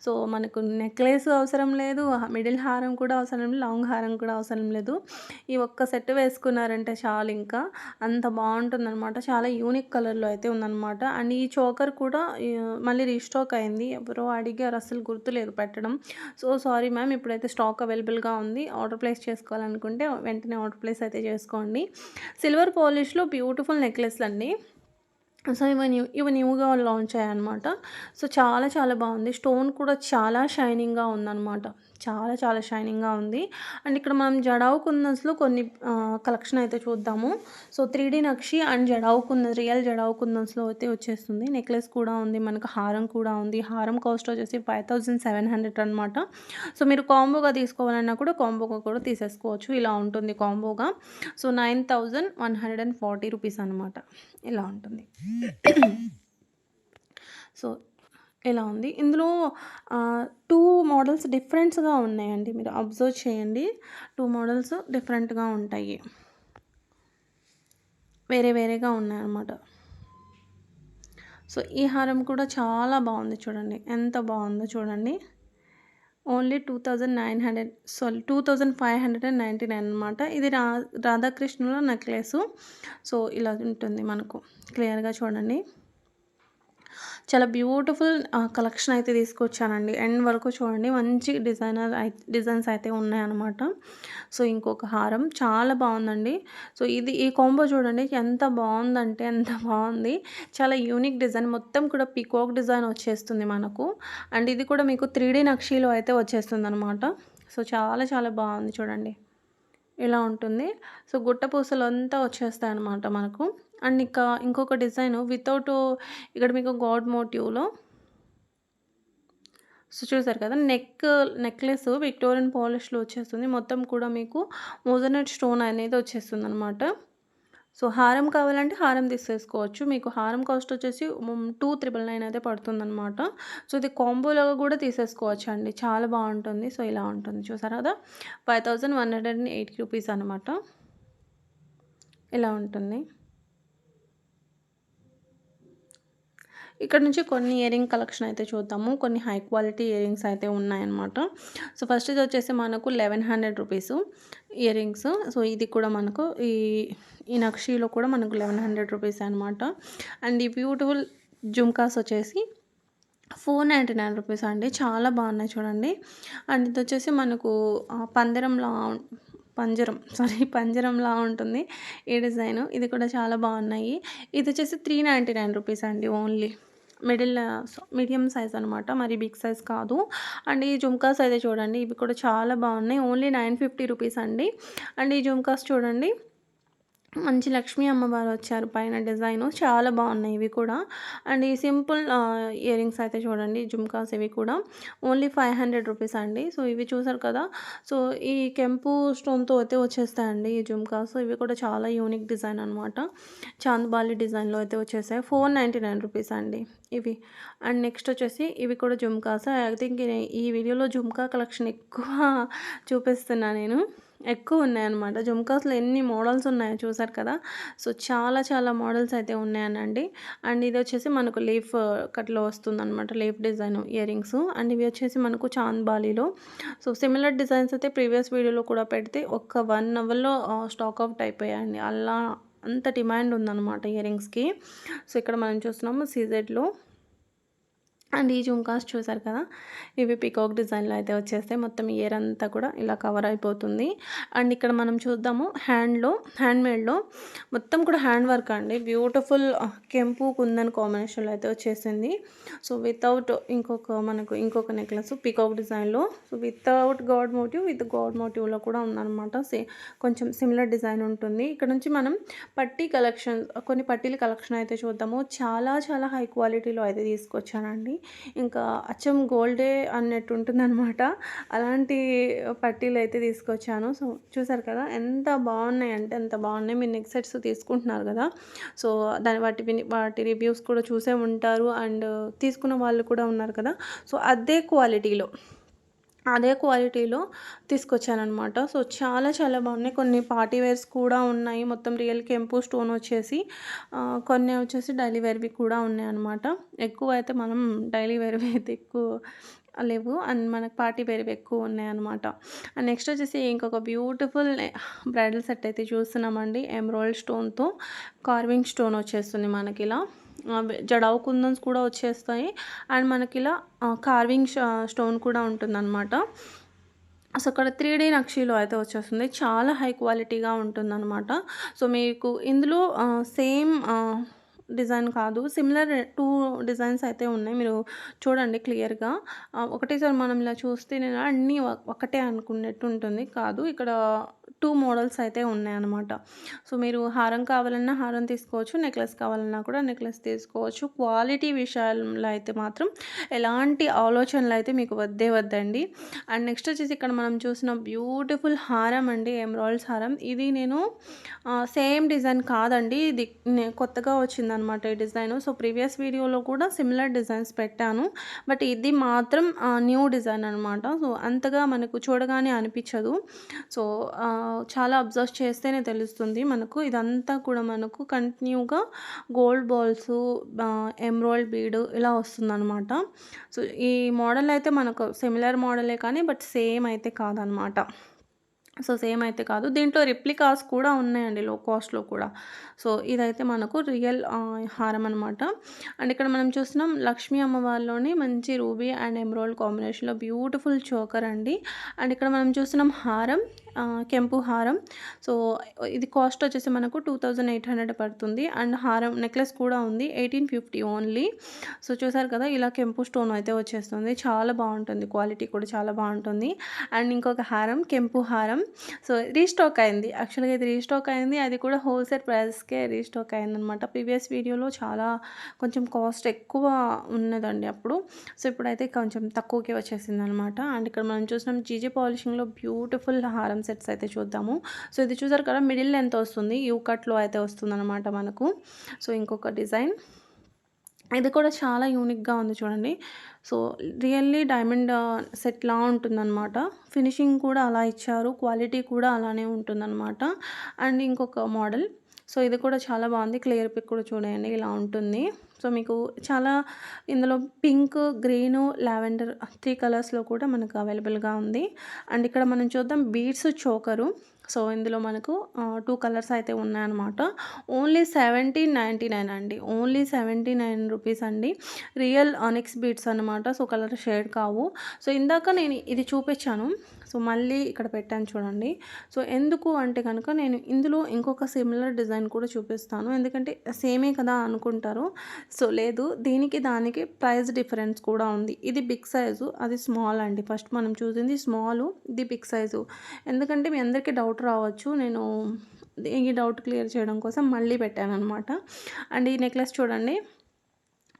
సో, మనకు నెక్లెస్ అవసరం లేదు. మిడిల్ హారం కూడా అవసరం లేదు. లాంగ్ హారం కూడా అవసరం లేదు. ఈ ఒక్క సెట్ వేసుకున్నారంటే చాలింకా. అంత బావుంటుందనమాట. చాలా యూనిక్ కలర్‌లో అయితే ఉందనమాట. అండ్ ఈ చోకర్ కూడా మళ్ళీ రీస్టాక్ అయింది. ఎవరో అడిగారు, అస్సలు గుర్తులేదు పెట్టడం. సో, సారీ మ్యామ్, ఇప్పుడైతే స్టాక్ అవైలబుల్‌గా ఉంది. ఆర్డర్ ప్లేస్ చేసుకోవాలనుకుంటే వెంటనే ఆర్డర్ ప్లేస్ అయితే చేసుకోండి. సిల్వర్ పాలిష్‌లో బ్యూటిఫుల్ నెక్లెస్‌లండి. సో, ఇవి న్యూగా లాంచ్ అయ్యాయనమాట. సో, చాలా చాలా బావుంది. స్టోన్ కూడా చాలా షైనింగ్‌గా ఉందనమాట. చాలా చాలా షైనింగ్‌గా ఉంది. అండ్ ఇక్కడ మనం జడావు కుందన్స్‌లో కొన్ని కలెక్షన్ అయితే చూద్దాము. So, 3D nakshi and jadau kundan, real jadau కుందన్స్‌లో అయితే వచ్చేస్తుంది. నెక్లెస్ కూడా ఉంది. మనకు హారం కూడా ఉంది. హారం కాస్ట్ వచ్చేసి 5700 అనమాట. సో, మీరు కాంబోగా తీసుకోవాలన్నా కూడా కాంబోగా కూడా తీసేసుకోవచ్చు. ఇలా ఉంటుంది కాంబోగా. సో, 9140 రూపీస్ అనమాట. ఇలా ఉంటుంది. సో, ఇలా ఉంది. ఇందులో 2 మోడల్స్ డిఫరెంట్స్‌గా ఉన్నాయండి. మీరు అబ్జర్వ్ చేయండి. 2 మోడల్స్ డిఫరెంట్‌గా ఉంటాయి. వేరే వేరేగా ఉన్నాయన్నమాట. సో, ఈ హారం కూడా చాలా బాగుంది చూడండి. ఎంత బాగుందో చూడండి. ఓన్లీ 2599 అనమాట. ఇది రాధాకృష్ణుల నెక్లెసు. సో, ఇలా ఉంటుంది మనకు. క్లియర్‌గా చూడండి. చాలా బ్యూటిఫుల్ కలెక్షన్ అయితే తీసుకొచ్చానండి. ఎండ్ వరకు చూడండి. మంచి డిజైన్స్ అయితే ఉన్నాయన్నమాట. సో, ఇంకొక హారం చాలా బాగుందండి. సో, ఈ కాంబో చూడండి ఎంత బాగుందంటే ఎంత బాగుంది. చాలా యూనిక్ డిజైన్. మొత్తం కూడా పీకాక్ డిజైన్ వచ్చేస్తుంది మనకు. అండ్ ఇది కూడా మీకు 3D నక్షీలో అయితే వచ్చేస్తుందనమాట. సో, చాలా చాలా బాగుంది చూడండి. ఇలా ఉంటుంది. సో, గుట్ట పూసలంతా వచ్చేస్తాయన్నమాట మనకు. అండ్ ఇంకొక డిజైను వితౌట్ ఇక్కడ మీకు గాడ్ మోటివ్‌లో. సో, చూసారు కదా! నెక్లెస్ విక్టోరియన్ పాలిష్‌లో వచ్చేస్తుంది. మొత్తం కూడా మీకు మోజనైట్ స్టోన్ అనేది వచ్చేస్తుందనమాట. సో, హారం కావాలంటే హారం తీసేసుకోవచ్చు. మీకు హారం కాస్ట్ వచ్చేసి 2999 అయితే పడుతుందనమాట. సో, ఇది కాంబోలాగా కూడా తీసేసుకోవచ్చండి. చాలా బాగుంటుంది. సో, ఇలా ఉంటుంది. చూసారు కదా! 5180 రూపీస్ అనమాట. ఇలా ఉంటుంది. ఇక్కడ నుంచి కొన్ని ఇయరింగ్ కలెక్షన్ అయితే చూద్దాము. కొన్ని హై క్వాలిటీ ఇయరింగ్స్ అయితే ఉన్నాయన్నమాట. సో, ఫస్ట్ ఇది వచ్చేసి మనకు 1100 రూపీసు ఇయరింగ్స్. సో, ఇది కూడా మనకు ఈ నక్షీలో కూడా మనకు 1100 రూపీసే అనమాట. అండ్ ఈ బ్యూటిఫుల్ జుమ్కాస్ వచ్చేసి 499 రూపీస్ అండి. చాలా బాగున్నాయి చూడండి. అండ్ ఇది వచ్చేసి మనకు పంజరంలా ఉంటుంది ఈ డిజైను. ఇది కూడా చాలా బాగున్నాయి. ఇది వచ్చేసి 399 రూపీస్ అండి ఓన్లీ. మీడియం సైజ్ అనమాట. మరి బిగ్ సైజ్ కాదు. అండ్ ఈ జుమ్కాస్ అయితే చూడండి. ఇవి కూడా చాలా బాగున్నాయి. ఓన్లీ 950 రూపీస్ అండి. అండ్ ఈ జుమ్కాస్ చూడండి. మంచి లక్ష్మీ అమ్మవారు వచ్చారు పైన డిజైను. చాలా బాగున్నాయి ఇవి కూడా. అండ్ ఈ సింపుల్ ఇయరింగ్స్ అయితే చూడండి. జుమ్కాస్ ఇవి కూడా ఓన్లీ 500 రూపీస్ అండి. సో, ఇవి చూసారు కదా! సో, ఈ కెంపు స్టోన్‌తో అయితే వచ్చేస్తాయండి ఈ జుమ్కాస్. ఇవి కూడా చాలా యూనిక్ డిజైన్ అనమాట. చాంద్బాలి డిజైన్‌లో అయితే వచ్చేసాయి. 499 రూపీస్ అండి ఇవి. అండ్ నెక్స్ట్ వచ్చేసి ఇవి కూడా జుమ్కాస్. ఐ థింక్ ఈ వీడియోలో జుమ్కా కలెక్షన్ ఎక్కువ చూపిస్తున్నా నేను. ఎక్కువ ఉన్నాయన్నమాట. జుమ్కాస్‌లో ఎన్ని మోడల్స్ ఉన్నాయో చూసారు కదా! సో, చాలా చాలా మోడల్స్ అయితే ఉన్నాయనండి. అండ్ ఇది వచ్చేసి మనకు లీఫ్ కట్‌లో వస్తుందన్నమాట. Leaf design earrings. అండ్ ఇవి వచ్చేసి మనకు చాంద్బాలిలో. సో, సిమిలర్ డిజైన్స్ అయితే ప్రీవియస్ వీడియోలో కూడా పెడితే ఒక 1 అవర్‌లో స్టాక్ అవుట్ అయిపోయాయండి. అంత డిమాండ్ ఉందన్నమాట ఇయరింగ్స్‌కి. సో, ఇక్కడ మనం చూస్తున్నాము సీజెడ్‌లో. అండ్ ఈ జుమ్కాస్ చూసారు కదా! ఇవి పీకాక్ డిజైన్‌లో అయితే వచ్చేస్తాయి. మొత్తం ఇయర్ అంతా కూడా ఇలా కవర్ అయిపోతుంది. అండ్ ఇక్కడ మనం చూద్దాము హ్యాండ్‌మేడ్‌లో మొత్తం కూడా హ్యాండ్ వర్క్ అండి. బ్యూటిఫుల్ కెంపు, కుందన్ కాంబినేషన్‌లో అయితే వచ్చేసింది. సో, వితౌట్ మనకు ఇంకొక నెక్లెస్ పీకాక్ డిజైన్‌లో. So, without god motive, with god మోటివ్‌లో కూడా ఉందన్నమాట. కొంచెం సిమిలర్ డిజైన్ ఉంటుంది. ఇక్కడ నుంచి మనం కొన్ని పట్టీల కలెక్షన్ అయితే చూద్దాము. చాలా చాలా హై క్వాలిటీలో అయితే తీసుకొచ్చానండి. ఇంకా అచ్చం గోల్డే అన్నట్టు ఉంటుందన్నమాట. అలాంటి పట్టీలైతే తీసుకొచ్చాను. సో, చూసారు కదా! ఎంత బాగున్నాయంటే అంత బాగున్నాయి. మీరు నెక్ సెట్స్ తీసుకుంటున్నారు కదా! సో, వాటి రివ్యూస్ కూడా చూసే ఉంటారు. అండ్ తీసుకున్న వాళ్ళు కూడా ఉన్నారు కదా! సో, అదే క్వాలిటీలో తీసుకొచ్చాననమాట. సో, చాలా చాలా బాగున్నాయి. కొన్ని పార్టీ వేర్స్ కూడా ఉన్నాయి. మొత్తం రియల్ కెంపు స్టోన్ వచ్చేసి కొన్ని వచ్చేసి డైలీ వేర్‌వి కూడా ఉన్నాయన్నమాట. ఎక్కువైతే మనం డైలీ వేర్‌వి అయితే ఎక్కువ లేవు. అండ్ మనకు పార్టీ వేర్‌వి ఎక్కువ ఉన్నాయన్నమాట. అండ్ నెక్స్ట్ వచ్చేసి ఇంకొక బ్యూటిఫుల్ బ్రైడల్ సెట్ అయితే చూస్తున్నామండి. ఎమరాల్డ్ స్టోన్‌తో కార్వింగ్ స్టోన్ వచ్చేస్తుంది మనకిలా. జడావు కుందన్స్ కూడా వచ్చేస్తాయి. అండ్ మనకిలా కార్వింగ్ స్టోన్ కూడా ఉంటుందన్నమాట. సో, అక్కడ 3D నక్షీలో అయితే వచ్చేస్తుంది. చాలా హై క్వాలిటీగా ఉంటుందన్నమాట. సో, మీకు ఇందులో సేమ్ డిజైన్ కాదు. సిమిలర్ 2 డిజైన్స్ అయితే ఉన్నాయి. మీరు చూడండి క్లియర్‌గా. ఒకటేసారి మనం ఇలా చూస్తే నేను అన్నీ ఒకటే అనుకున్నట్టు ఉంటుంది. కాదు, ఇక్కడ 2 మోడల్స్ అయితే ఉన్నాయన్నమాట. సో, మీరు హారం కావాలన్నా హారం తీసుకోవచ్చు. నెక్లెస్ కావాలన్నా కూడా నెక్లెస్ తీసుకోవచ్చు. క్వాలిటీ విషయంలో అయితే మాత్రం ఎలాంటి ఆలోచనలు అయితే మీకు వద్దండి. అండ్ నెక్స్ట్ వచ్చేసి ఇక్కడ మనం చూసిన బ్యూటిఫుల్ హారం అండి. ఎమరాల్డ్స్ హారం. ఇది నేను సేమ్ డిజైన్ కాదండి. ఇది కొత్తగా వచ్చిందనమాట ఈ డిజైను. సో, ప్రీవియస్ వీడియోలో కూడా సిమిలర్ డిజైన్స్ పెట్టాను. బట్ ఇది మాత్రం న్యూ డిజైన్ అనమాట. సో, అంతగా మనకు చూడగానే అనిపించదు. సో, చాలా అబ్జర్వ్ చేస్తేనే తెలుస్తుంది మనకు. ఇదంతా కూడా మనకు కంటిన్యూగా గోల్డ్ బాల్సు, ఎమరాల్డ్ బీడ్ ఇలా వస్తుందనమాట. సో, ఈ మోడల్ అయితే మనకు సిమిలర్ మోడలే కానీ బట్ సేమ్ అయితే కాదనమాట. సో, సేమ్ అయితే కాదు. దీంట్లో రిప్లికాస్ కూడా ఉన్నాయండి లో కాస్ట్‌లో కూడా. సో, ఇదైతే మనకు రియల్ హారం అనమాట. అండ్ ఇక్కడ మనం చూస్తున్నాం లక్ష్మీ అమ్మవారిలోని మంచి రూబీ అండ్ ఎమరాల్డ్ కాంబినేషన్‌లో బ్యూటిఫుల్ చోకర్ అండి. అండ్ ఇక్కడ మనం చూస్తున్నాం హారం, కెంపు హారం. సో, ఇది కాస్ట్ వచ్చేసి మనకు 2800 పడుతుంది. అండ్ హారం నెక్లెస్ కూడా ఉంది 1850 ఓన్లీ. సో, చూసారు కదా! ఇలా కెంపు స్టోన్ అయితే వచ్చేస్తుంది. చాలా బాగుంటుంది. క్వాలిటీ కూడా చాలా బాగుంటుంది. అండ్ ఇంకొక హారం కెంపు హారం. సో, రీస్టాక్ అయింది. యాక్చువల్‌గా ఇది రీస్టాక్ అయింది. అది కూడా హోల్‌సేల్ ప్రైస్‌కే రీస్టాక్ అయిందనమాట. ప్రీవియస్ వీడియోలో చాలా కొంచెం కాస్ట్ ఎక్కువ ఉన్నదండి అప్పుడు. సో, ఇప్పుడైతే కొంచెం తక్కువకే వచ్చేసిందనమాట. అండ్ ఇక్కడ మనం చూసినాం జీజే పాలిషింగ్‌లో బ్యూటిఫుల్ హారం సెట్స్ అయితే చూద్దాము. సో, ఇది చూసారు కదా! మిడిల్ లెంత్ వస్తుంది. యూ కట్‌లో అయితే వస్తుందనమాట మనకు. సో, ఇంకొక డిజైన్. ఇది కూడా చాలా యూనిక్‌గా ఉంది చూడండి. సో, రియల్లీ డైమండ్ సెట్‌లా ఉంటుందనమాట. ఫినిషింగ్ కూడా అలా ఇచ్చారు. క్వాలిటీ కూడా అలానే ఉంటుందనమాట. అండ్ ఇంకొక మోడల్. సో, ఇది కూడా చాలా బాగుంది. క్లియర్ పిక్ కూడా చూడండి ఇలా ఉంటుంది. సో, మీకు చాలా ఇందులో పింక్, గ్రీను, లావెండర్ 3 కలర్స్‌లో కూడా మనకు అవైలబుల్‌గా ఉంది. అండ్ ఇక్కడ మనం చూద్దాం బీడ్స్ చోకరు. సో, ఇందులో మనకు 2 కలర్స్ అయితే ఉన్నాయన్నమాట. ఓన్లీ 1799 అండి. ఓన్లీ 79 రూపీస్ అండి. రియల్ ఆనిక్స్ బీడ్స్ అనమాట. సో, కలర్ షేడ్ కావు. సో, ఇందాక నేను ఇది చూపించాను. సో, మళ్ళీ ఇక్కడ పెట్టాను చూడండి. సో, ఎందుకు అంటే కనుక నేను ఇందులో ఇంకొక సిమిలర్ డిజైన్ కూడా చూపిస్తాను. ఎందుకంటే సేమే కదా అనుకుంటారు. సో, లేదు, దీనికి దానికి ప్రైస్ డిఫరెన్స్ కూడా ఉంది. ఇది బిగ్ సైజు, అది స్మాల్ అండి. ఫస్ట్ మనం చూసింది స్మాలు, ఇది బిగ్ సైజు. ఎందుకంటే మీ అందరికీ డౌట్ రావచ్చు. నేను ఈ డౌట్ క్లియర్ చేయడం కోసం మళ్ళీ పెట్టాననమాట. అండ్ ఈ నెక్లెస్ చూడండి.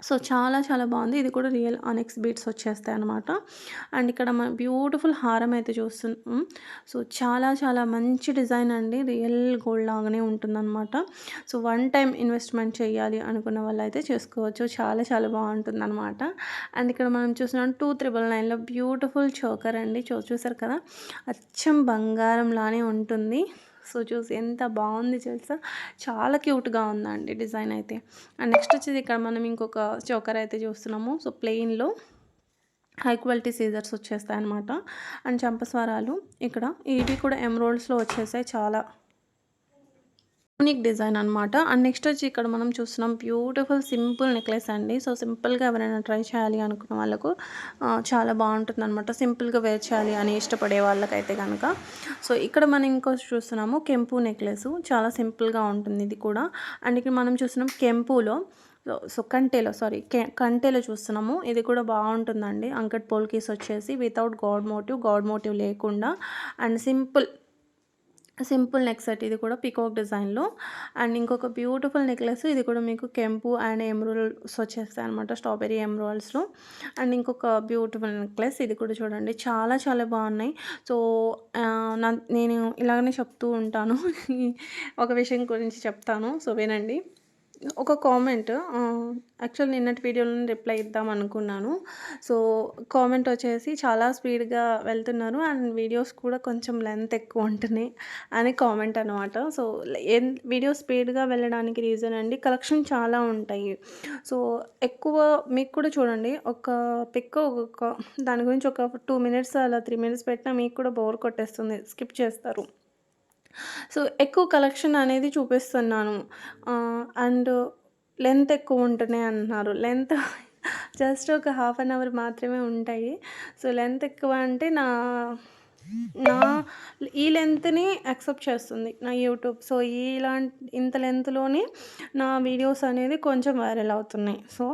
సో, చాలా చాలా బాగుంది. ఇది కూడా రియల్ ఆనిక్స్ బీడ్స్ వచ్చేస్తాయి అనమాట. అండ్ ఇక్కడ మన బ్యూటిఫుల్ హారం అయితే చూస్తున్నాం. సో, చాలా చాలా మంచి డిజైన్ అండి. రియల్ గోల్డ్ లాగానే ఉంటుందన్నమాట. సో, వన్ టైం ఇన్వెస్ట్మెంట్ చేయాలి అనుకున్న వాళ్ళు అయితే చేసుకోవచ్చు. చాలా చాలా బాగుంటుందన్నమాట. అండ్ ఇక్కడ మనం చూస్తున్నాం 2399లో బ్యూటిఫుల్ చోకర్ అండి. చూసారు కదా! అచ్చం బంగారం లానే ఉంటుంది. సో, చూసి ఎంత బాగుంది తెలుసా! చాలా క్యూట్‌గా ఉందండి డిజైన్ అయితే. అండ్ నెక్స్ట్ వచ్చేసి ఇక్కడ మనం ఇంకొక చోకర్ అయితే చూస్తున్నాము. సో, ప్లెయిన్‌లో హై క్వాలిటీ సీజర్స్ వచ్చేస్తాయన్నమాట. అండ్ చంపస్వరాలు ఇక్కడ ఇవి కూడా ఎమరాల్డ్స్‌లో వచ్చేసాయి. చాలా యూనిక్ డిజైన్ అనమాట. అండ్ నెక్స్ట్ వచ్చి ఇక్కడ మనం చూస్తున్నాం బ్యూటిఫుల్ సింపుల్ నెక్లెస్ అండి. సో, సింపుల్‌గా ఎవరైనా ట్రై చేయాలి అనుకున్న వాళ్ళకు చాలా బాగుంటుందన్నమాట. సింపుల్‌గా వేర్ చేయాలి అని ఇష్టపడే వాళ్ళకైతే కనుక. సో, ఇక్కడ మనం ఇంకోటి చూస్తున్నాము కెంపు నెక్లెస్. చాలా సింపుల్‌గా ఉంటుంది ఇది కూడా. అండ్ ఇక్కడ మనం చూస్తున్నాం కెంపులో కంటెలో చూస్తున్నాము. ఇది కూడా బాగుంటుందండి. అంకట్ పోల్కీస్ వచ్చేసి వితౌట్ గాడ్ మోటివ్ లేకుండా and simple simple neck set ఇది కూడా పీకాక్ డిజైన్‌లో. అండ్ ఇంకొక బ్యూటిఫుల్ నెక్లెస్ ఇది కూడా మీకు కెంపు అండ్ ఎమరాల్డ్స్ వచ్చేస్తాయన్నమాట. స్ట్రాబెర్రీ ఎమరాల్డ్స్‌లో. అండ్ ఇంకొక బ్యూటిఫుల్ నెక్లెస్ ఇది కూడా చూడండి చాలా చాలా బాగున్నాయి. సో, నేను ఇలాగనే చెప్తూ ఉంటాను. ఒక విషయం గురించి చెప్తాను. సో, వినండి. ఒక కామెంట్ యాక్చువల్ నిన్నటి వీడియోలోనే రిప్లై ఇద్దాం అనుకున్నాను. సో, కామెంట్ వచ్చేసి చాలా స్పీడ్‌గా వెళ్తున్నారు అండ్ వీడియోస్ కూడా కొంచెం లెంత్ ఎక్కువ ఉంటున్నాయి అని కామెంట్ అనమాట. సో, వీడియో స్పీడ్‌గా వెళ్ళడానికి రీజన్ అండి కలెక్షన్ చాలా ఉంటాయి. సో, ఎక్కువ మీకు కూడా చూడండి ఒక పిక్ ఒక దాని గురించి ఒక 2 మినిట్స్ అలా 3 మినిట్స్ పెట్టినా మీకు కూడా బోర్ కొట్టేస్తుంది. స్కిప్ చేస్తారు. సో, ఎక్కువ కలెక్షన్ అనేది చూపిస్తున్నాను. అండ్ లెంత్ ఎక్కువ ఉంటున్నాయి అంటున్నారు. లెంత్ జస్ట్ ఒక హాఫ్ అన్ అవర్ మాత్రమే ఉంటాయి. సో, లెంత్ ఎక్కువ అంటే నా ఈ లెంత్‌ని యాక్సెప్ట్ చేస్తుంది నా యూట్యూబ్. సో, ఇంత లెంత్‌లోనే నా వీడియోస్ అనేది కొంచెం వైరల్ అవుతున్నాయి. సో,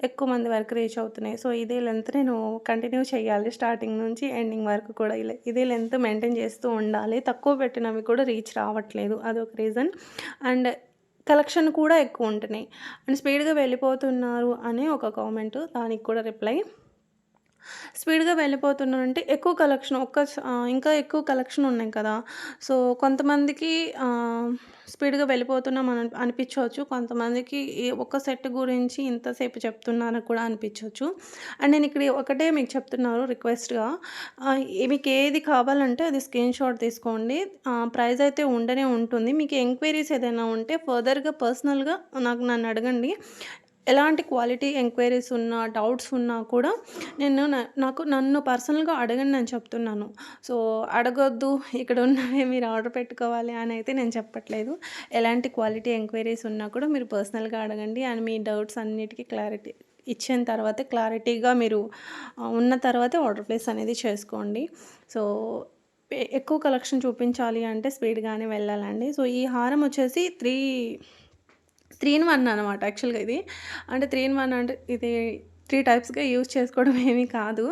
ఎక్కువ మంది వరకు రీచ్ అవుతున్నాయి. సో, ఇదే లెంత్ నేను కంటిన్యూ చేయాలి స్టార్టింగ్ నుంచి ఎండింగ్ వరకు కూడా ఇదే లెంత్ మెయింటైన్ చేస్తూ ఉండాలి. తక్కువ పెట్టినవి కూడా రీచ్ రావట్లేదు. అదొక రీజన్. అండ్ కలెక్షన్ కూడా ఎక్కువ ఉంటున్నాయి. అండ్ స్పీడ్‌గా వెళ్ళిపోతున్నారు అని ఒక కామెంట్ దానికి కూడా రిప్లై. స్పీడ్‌గా వెళ్ళిపోతున్నానంటే ఎక్కువ కలెక్షన్ ఇంకా ఎక్కువ కలెక్షన్ ఉన్నాయి కదా! సో, కొంతమందికి స్పీడ్‌గా వెళ్ళిపోతున్నాం అని అనిపించవచ్చు. కొంతమందికి ఈ ఒక్క సెట్ గురించి ఇంతసేపు చెప్తున్నారని కూడా అనిపించవచ్చు. అండ్ నేను ఇక్కడ ఒకటే మీకు చెప్తున్నాను రిక్వెస్ట్‌గా మీకు ఏది కావాలంటే అది స్క్రీన్‌షాట్ తీసుకోండి. ప్రైస్ అయితే ఉండనే ఉంటుంది. మీకు ఎంక్వైరీస్ ఏదైనా ఉంటే ఫర్దర్‌గా పర్సనల్‌గా నన్ను అడగండి. ఎలాంటి క్వాలిటీ ఎంక్వైరీస్ ఉన్నా, డౌట్స్ ఉన్నా కూడా నన్ను పర్సనల్‌గా అడగండి అని చెప్తున్నాను. సో, అడగొద్దు ఇక్కడ ఉన్నవే మీరు ఆర్డర్ పెట్టుకోవాలి అని అయితే నేను చెప్పట్లేదు. ఎలాంటి క్వాలిటీ ఎంక్వైరీస్ ఉన్నా కూడా మీరు పర్సనల్‌గా అడగండి. అండ్ మీ డౌట్స్ అన్నిటికి క్లారిటీ ఇచ్చిన తర్వాతే క్లారిటీగా మీరు ఉన్న తర్వాతే ఆర్డర్ ప్లేస్ అనేది చేసుకోండి. సో, ఎక్కువ కలెక్షన్ చూపించాలి అంటే స్పీడ్‌గానే వెళ్ళాలండి. సో, ఈ హారం వచ్చేసి 3 ఇన్ 1 అనమాట యాక్చువల్‌గా ఇది. అంటే 3 ఇన్ 1 అంటే ఇది 3 టైప్స్‌గా యూజ్ చేసుకోవడం ఏమీ కాదు.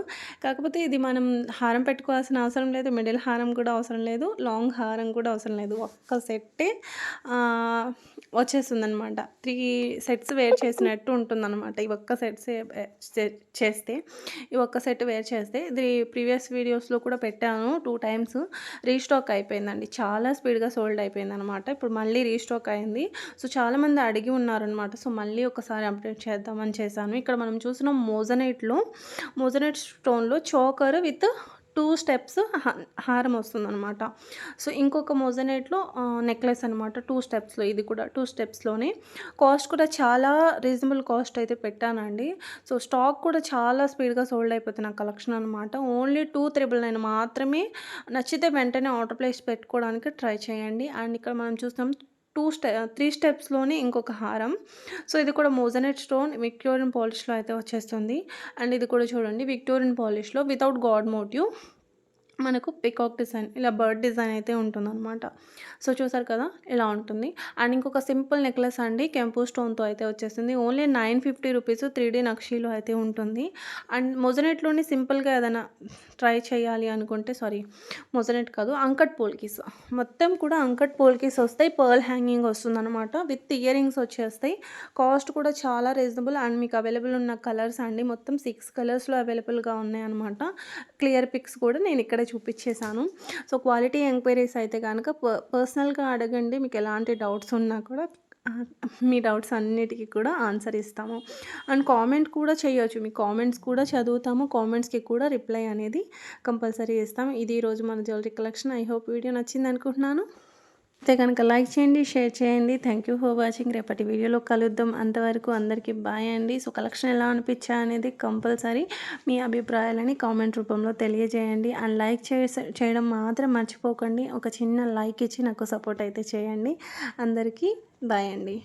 కాకపోతే ఇది మనం హారం పెట్టుకోవాల్సిన అవసరం లేదు. మిడిల్ హారం కూడా అవసరం లేదు. లాంగ్ హారం కూడా అవసరం లేదు. ఒక్క సెట్టే వచ్చేస్తుందనమాట. 3 సెట్స్ వేర్ చేసినట్టు ఉంటుందనమాట. ఈ ఒక్క చేస్తే ఈ ఒక్క సెట్ వేర్ చేస్తే ఇది ప్రీవియస్ వీడియోస్‌లో కూడా పెట్టాను 2 టైమ్స్. రీస్టాక్ అయిపోయిందండి. చాలా స్పీడ్‌గా సోల్డ్ అయిపోయిందనమాట. ఇప్పుడు మళ్ళీ రీస్టాక్ అయింది. సో, చాలామంది అడిగి ఉన్నారనమాట. సో, మళ్ళీ ఒకసారి అప్డేట్ చేద్దామని చేశాను. ఇక్కడ మనం చూసిన మోజనైట్ స్టోన్‌లో చోకర్ విత్ 2 స్టెప్స్ హారం వస్తుందనమాట. సో, ఇంకొక మోజనైట్‌లో నెక్లెస్ అనమాట 2 స్టెప్స్‌లో. ఇది కూడా 2 స్టెప్స్‌లోనే. కాస్ట్ కూడా చాలా రీజనబుల్ కాస్ట్ అయితే పెట్టానండి. సో, స్టాక్ కూడా చాలా స్పీడ్‌గా సోల్డ్ అయిపోతున్న కలెక్షన్ అనమాట. ఓన్లీ 2,999 మాత్రమే. నచ్చితే వెంటనే ఆర్డర్ ప్లేస్ పెట్టుకోవడానికి ట్రై చేయండి. అండ్ ఇక్కడ మనం చూస్తున్నాం 3 స్టెప్స్‌లోనే ఇంకొక హారం. సో, ఇది కూడా మోజనైట్ స్టోన్ విక్టోరియన్ పాలిష్‌లో అయితే వచ్చేస్తుంది. అండ్ ఇది కూడా చూడండి విక్టోరియన్ పాలిష్‌లో వితౌట్ గాడ్ మోటివ్ మనకు పీకాక్ డిజైన్ ఇలా బర్డ్ డిజైన్ అయితే ఉంటుందన్నమాట. సో, చూసారు కదా ఇలా ఉంటుంది. అండ్ ఇంకొక సింపుల్ నెక్లెస్ అండి కెంపు స్టోన్‌తో అయితే వచ్చేసింది. ఓన్లీ 950 రూపీస్ 3D నక్షీలో అయితే ఉంటుంది. అండ్ మొజనెట్‌లోని సింపుల్‌గా ఏదైనా ట్రై చేయాలి అనుకుంటే మొజనెట్ కాదు అంకట్ పోల్కీస్. మొత్తం కూడా అంకట్ పోల్కీస్ వస్తాయి. పర్ల్ హ్యాంగింగ్ వస్తుందన్నమాట. విత్ ఇయర్ రింగ్స్ వచ్చేస్తాయి. కాస్ట్ కూడా చాలా రీజనబుల్ అండ్ మీకు అవైలబుల్ ఉన్న కలర్స్ అండి మొత్తం 6 కలర్స్‌లో అవైలబుల్‌గా ఉన్నాయన్నమాట. క్లియర్ పిక్స్ కూడా నేను ఇక్కడే చూపించేశాను. సో, క్వాలిటీ ఎంక్వైరీస్ అయితే కనుక పర్సనల్‌గా అడగండి. మీకు ఎలాంటి డౌట్స్ ఉన్నా కూడా మీ డౌట్స్ అన్నిటికి కూడా ఆన్సర్ ఇస్తాము. అండ్ కామెంట్ కూడా చేయొచ్చు. మీ కామెంట్స్ కూడా చదువుతాము. కామెంట్స్‌కి కూడా రిప్లై అనేది కంపల్సరీ ఇస్తాం. ఇది ఈరోజు మన jewellery collection. I hope video నచ్చింది అనుకుంటున్నాను. అయితే కనుక లైక్ చేయండి, షేర్ చేయండి. Thank you for watching. రేపటి వీడియోలో కలుద్దాం. అంతవరకు అందరికీ బాయ్ అండి. సో, కలెక్షన్ ఎలా అనిపించా అనేది కంపల్సరీ మీ అభిప్రాయాలని కామెంట్ రూపంలో తెలియజేయండి. అండ్ లైక్ చేయడం మాత్రం మర్చిపోకండి. ఒక చిన్న లైక్ ఇచ్చి నాకు సపోర్ట్ అయితే చేయండి. అందరికీ బాయ్ అండి.